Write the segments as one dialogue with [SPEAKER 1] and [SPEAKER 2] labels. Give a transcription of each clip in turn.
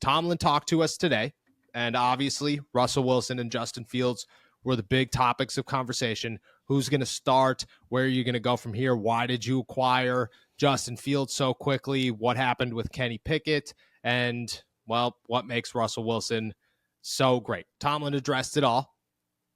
[SPEAKER 1] Tomlin talked to us today, and obviously Russell Wilson and Justin Fields were the big topics of conversation. Who's going to start? Where are you going to go from here? Why did you acquire Justin Fields so quickly? What happened with Kenny Pickett? And, well, what makes Russell Wilson so great? Tomlin addressed it all.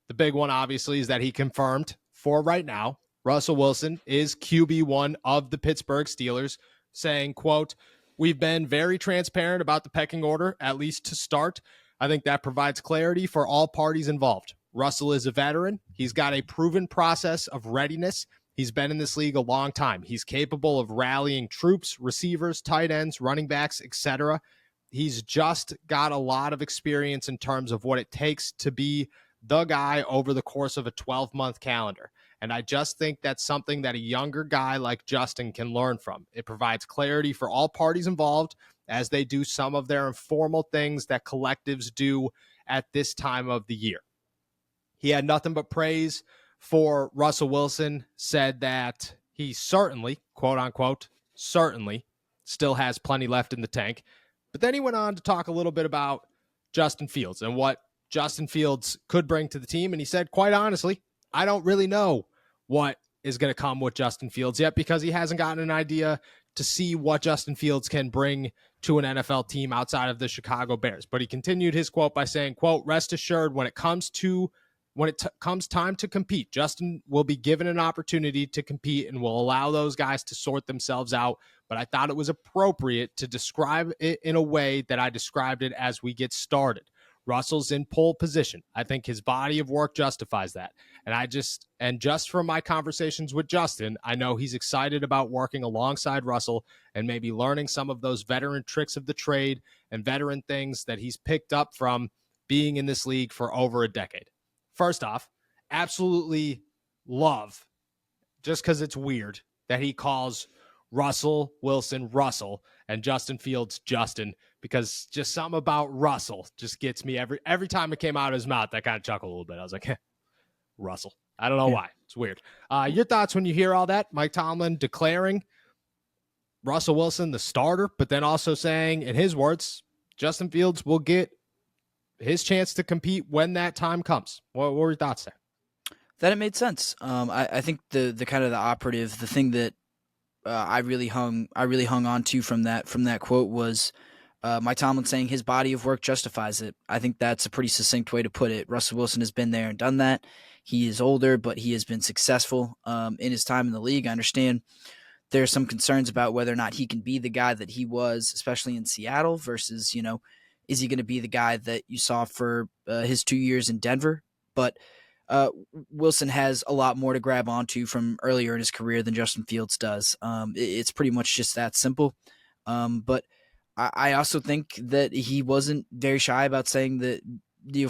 [SPEAKER 1] The big one, obviously, is that he confirmed for right now, Russell Wilson is QB1 of the Pittsburgh Steelers, saying, quote, "We've been very transparent about the pecking order, at least to start. I think that provides clarity for all parties involved. Russell is a veteran. He's got a proven process of readiness. He's been in this league a long time. He's capable of rallying troops, receivers, tight ends, running backs, etc. He's just got a lot of experience in terms of what it takes to be the guy over the course of a 12-month calendar. And I just think that's something that a younger guy like Justin can learn from. It provides clarity for all parties involved as they do some of their informal things that collectives do at this time of the year." He had nothing but praise for Russell Wilson, said that he certainly, quote unquote, certainly still has plenty left in the tank. But then he went on to talk a little bit about Justin Fields and what Justin Fields could bring to the team. And he said, quite honestly, I don't really know what is going to come with Justin Fields yet, because he hasn't gotten an idea to see what Justin Fields can bring to an NFL team outside of the Chicago Bears. But he continued his quote by saying, quote, "Rest assured, when it comes time to compete, Justin will be given an opportunity to compete and will allow those guys to sort themselves out. But I thought it was appropriate to describe it in a way that I described it as we get started. Russell's in pole position. I think his body of work justifies that. And just from my conversations with Justin, I know he's excited about working alongside Russell and maybe learning some of those veteran tricks of the trade and veteran things that he's picked up from being in this league for over a decade." First off, absolutely love, just because it's weird, that he calls Russell Wilson Russell and Justin Fields Justin, because just something about Russell just gets me every time it came out of his mouth. I kind of chuckled a little bit. I was like, Russell. I don't know why. It's weird. Your thoughts when you hear all that? Mike Tomlin declaring Russell Wilson the starter, but then also saying, in his words, Justin Fields will get his chance to compete when that time comes. What were your thoughts there?
[SPEAKER 2] That it made sense. I think the kind of the operative, the thing that I really hung on to from that quote was Mike Tomlin saying his body of work justifies it. I think that's a pretty succinct way to put it. Russell Wilson has been there and done that. He is older, but he has been successful in his time in the league. I understand there are some concerns about whether or not he can be the guy that he was, especially in Seattle, versus, is he going to be the guy that you saw for his 2 years in Denver? But Wilson has a lot more to grab onto from earlier in his career than Justin Fields does. It's pretty much just that simple. But I also think that he wasn't very shy about saying that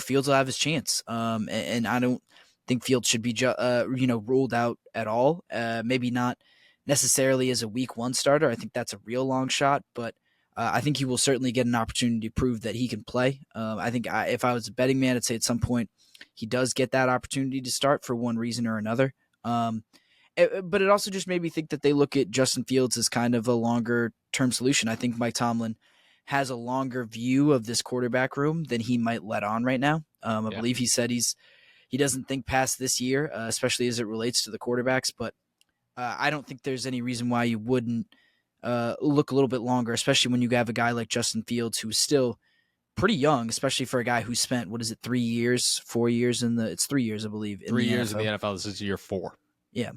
[SPEAKER 2] Fields will have his chance. And I don't think Fields should be ruled out at all. Maybe not necessarily as a week one starter. I think that's a real long shot, but I think he will certainly get an opportunity to prove that he can play. I think if I was a betting man, I'd say at some point he does get that opportunity to start for one reason or another. But it also just made me think that they look at Justin Fields as kind of a longer-term solution. I think Mike Tomlin has a longer view of this quarterback room than he might let on right now. I believe he said he doesn't think past this year, especially as it relates to the quarterbacks. But I don't think there's any reason why you wouldn't look a little bit longer, especially when you have a guy like Justin Fields who's still pretty young, especially for a guy who spent, 3 years, 4 years it's 3 years, I believe.
[SPEAKER 1] 3 years in the NFL. This is year 4.
[SPEAKER 2] Yeah.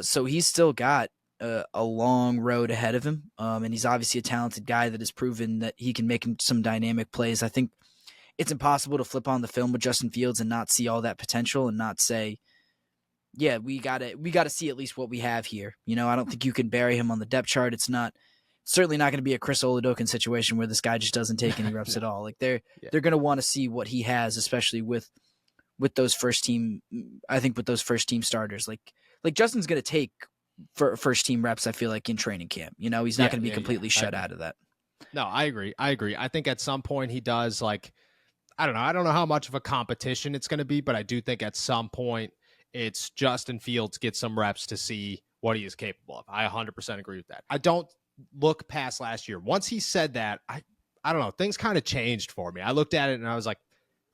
[SPEAKER 2] So he's still got a long road ahead of him. And he's obviously a talented guy that has proven that he can make some dynamic plays. I think it's impossible to flip on the film with Justin Fields and not see all that potential and not say, yeah, we got to see at least what we have here. I don't think you can bury him on the depth chart. It's certainly not going to be a Chris Oladokun situation where this guy just doesn't take any reps at all. Like they're going to want to see what he has, especially with those first team. I think with those first team starters, like Justin's going to take first team reps. I feel like in training camp, he's not going to be completely shut out of that.
[SPEAKER 1] No, I agree. I think at some point he does. Like, I don't know how much of a competition it's going to be, but I do think at some point it's Justin Fields gets some reps to see what he is capable of. I 100% agree with that. I don't look past last year. Once he said that, I don't know, things kind of changed for me. I looked at it and I was like,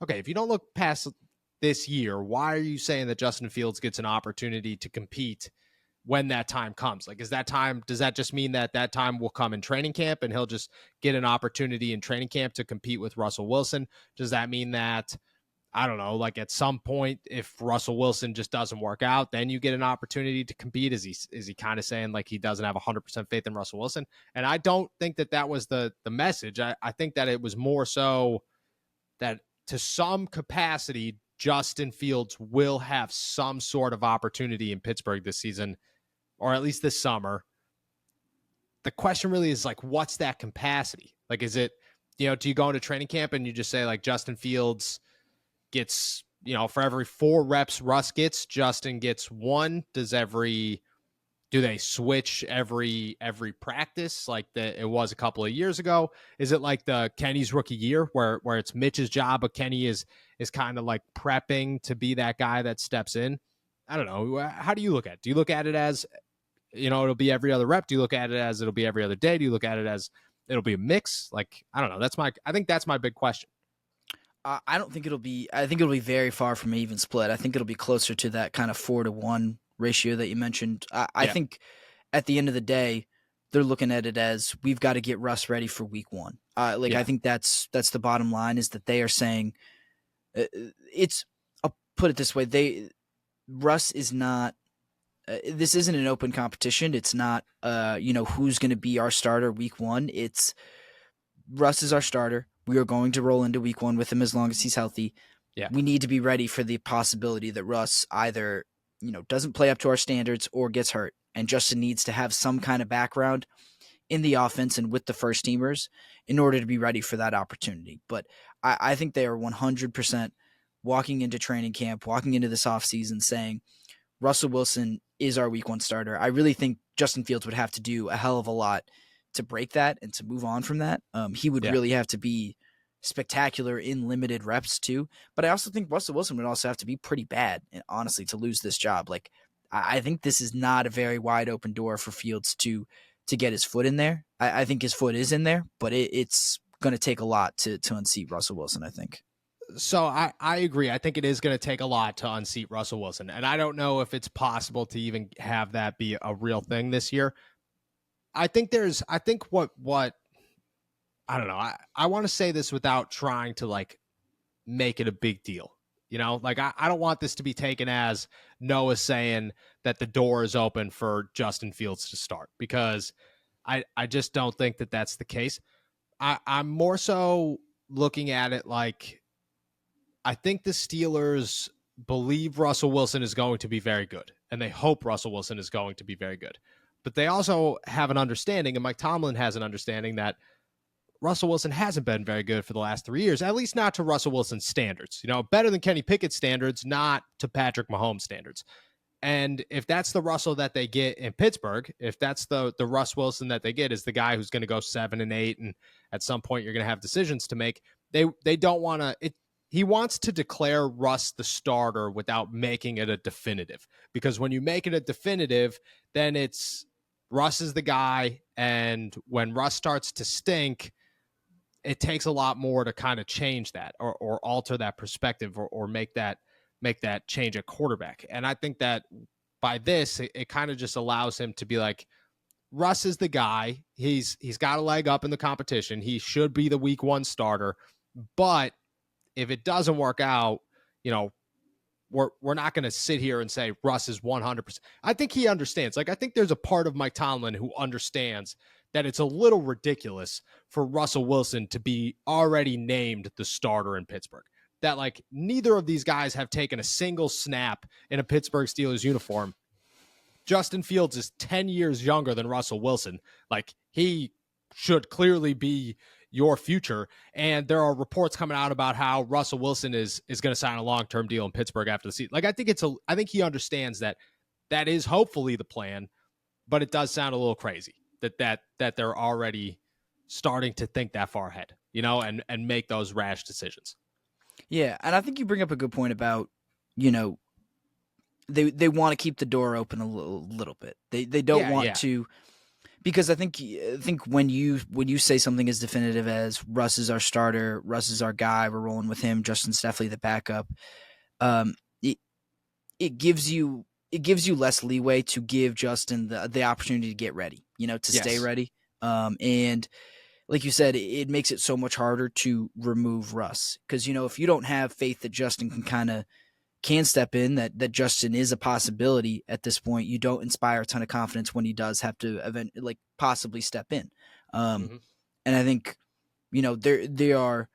[SPEAKER 1] okay, if you don't look past this year, why are you saying that Justin Fields gets an opportunity to compete when that time comes? Like, is that time, does that just mean that that time will come in training camp and he'll just get an opportunity in training camp to compete with Russell Wilson? Does that mean that, I don't know, like at some point, if Russell Wilson just doesn't work out, then you get an opportunity to compete? Is he kind of saying like he doesn't have 100% faith in Russell Wilson? And I don't think that that was the message. I think that it was more so that to some capacity, Justin Fields will have some sort of opportunity in Pittsburgh this season, or at least this summer. The question really is like, what's that capacity? Like, is it, do you go into training camp and you just say like Justin Fields gets, for every 4 reps Russ gets, Justin gets 1? Do they switch every practice like it was a couple of years ago? Is it like the Kenny's rookie year where it's Mitch's job, but Kenny is kind of like prepping to be that guy that steps in? I don't know. How do you look at it? Do you look at it as, it'll be every other rep? Do you look at it as it'll be every other day? Do you look at it as it'll be a mix? Like, I don't know. I think that's my big question.
[SPEAKER 2] I don't think it'll be. I think it'll be very far from an even split. I think it'll be closer to that kind of 4-to-1 ratio that you mentioned. I think at the end of the day, they're looking at it as we've got to get Russ ready for week 1. I think that's the bottom line, is that they are saying it's. I'll put it this way: Russ is not. This isn't an open competition. It's not. Who's going to be our starter week 1. It's Russ is our starter. We are going to roll into week 1 with him as long as he's healthy.
[SPEAKER 1] Yeah.
[SPEAKER 2] We need to be ready for the possibility that Russ either, doesn't play up to our standards or gets hurt. And Justin needs to have some kind of background in the offense and with the first teamers in order to be ready for that opportunity. But I think they are 100% walking into training camp, walking into this offseason saying, Russell Wilson is our week 1 starter. I really think Justin Fields would have to do a hell of a lot to break that and to move on from that. He would really have to be spectacular in limited reps too. But I also think Russell Wilson would also have to be pretty bad, honestly, to lose this job. Like, I think this is not a very wide open door for Fields to get his foot in there. I think his foot is in there, but it's going to take a lot to unseat Russell Wilson, I think.
[SPEAKER 1] So I agree. I think it is going to take a lot to unseat Russell Wilson. And I don't know if it's possible to even have that be a real thing this year. I think what I don't know. I want to say this without trying to like make it a big deal. Like I don't want this to be taken as Noah saying that the door is open for Justin Fields to start, because I just don't think that that's the case. I'm more so looking at it like, I think the Steelers believe Russell Wilson is going to be very good, and they hope Russell Wilson is going to be very good. But they also have an understanding, and Mike Tomlin has an understanding, that Russell Wilson hasn't been very good for the last 3 years, at least not to Russell Wilson's standards. Better than Kenny Pickett's standards, not to Patrick Mahomes' standards. And if that's the Russell that they get in Pittsburgh, if that's the Russ Wilson that they get is the guy who's going to go 7-8, and at some point you're going to have decisions to make, they don't want to. He wants to declare Russ the starter without making it a definitive, because when you make it a definitive, then it's Russ is the guy, and when Russ starts to stink, it takes a lot more to kind of change that or alter that perspective or make that change at quarterback. And I think that by this, it kind of just allows him to be like, Russ is the guy. He's got a leg up in the competition. He should be the week 1 starter. But if it doesn't work out, we're not going to sit here and say Russ is 100%. I think he understands. Like, I think there's a part of Mike Tomlin who understands that it's a little ridiculous for Russell Wilson to be already named the starter in Pittsburgh. That, like, neither of these guys have taken a single snap in a Pittsburgh Steelers uniform. Justin Fields is 10 years younger than Russell Wilson. Like, he should clearly be your future. And there are reports coming out about how Russell Wilson is going to sign a long-term deal in Pittsburgh after the season. Like, I think he understands that is hopefully the plan, but it does sound a little crazy that they're already starting to think that far ahead, and make those rash decisions.
[SPEAKER 2] Yeah. And I think you bring up a good point about, they want to keep the door open a little bit. They don't want to, Because I think when you say something as definitive as Russ is our starter, Russ is our guy, we're rolling with him, Justin's definitely the backup. Um, it it gives you less leeway to give Justin the opportunity to get ready, to stay
[SPEAKER 1] Yes.
[SPEAKER 2] ready. And like you said, it makes it so much harder to remove Russ because if you don't have faith that Justin can step in, that Justin is a possibility at this point, you don't inspire a ton of confidence when he does have to possibly step in. Um,
[SPEAKER 1] Hmm.
[SPEAKER 2] and I think they are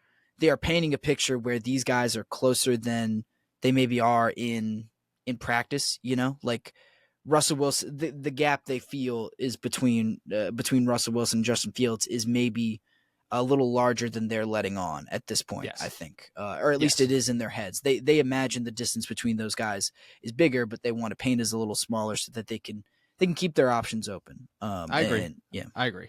[SPEAKER 2] painting a picture where these guys are closer than they maybe are in practice. Like Russell Wilson, the gap they feel is between Russell Wilson and Justin Fields is maybe a little larger than they're letting on at this point, I
[SPEAKER 1] Yes.
[SPEAKER 2] think, or at least
[SPEAKER 1] Yes.
[SPEAKER 2] it is in their heads. They imagine the distance between those guys is bigger, but they want to paint as a little smaller so that they can keep their options open.
[SPEAKER 1] I agree.
[SPEAKER 2] And yeah,
[SPEAKER 1] I agree.